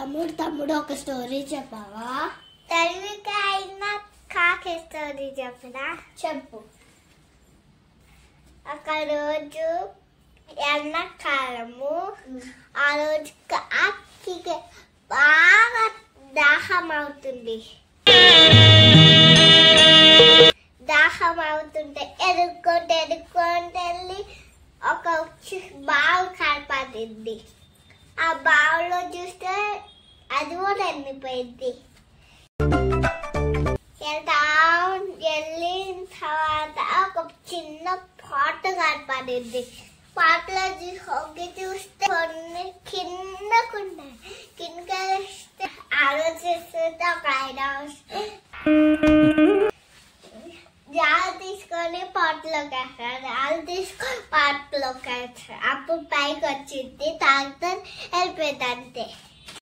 తమ్ముడు ఒక స్టోరీ చెప్పావా? తల్లికైనా కాకి స్టోరీ చెప్పనా? చెప్పు. ఒక రోజు ఎండాకాలము, ఆ రోజు కాకి బాగా దాహం అవుతుంది. దాహం అవుతుంటే ఎదుర్కొంటే వెళ్ళి ఒక బావి కనపడింది. ఆ బావిలో చూస్తే అది కూడా ఎండిపోయింది. వెళ్ళిన తర్వాత ఒక చిన్న పాట కనపడింది. పాటలో చూస్తే కొన్ని కిందకున్నాయి. కిందకి ఆలోచిస్తుంటే ఒక ఆయన జాలు తీసుకొని పాటలోకి వేస్తాడు. జాలు తీసుకొని పాటలోకి వేస్తాడు. అప్పుడు పైకి వచ్చింది, తాగి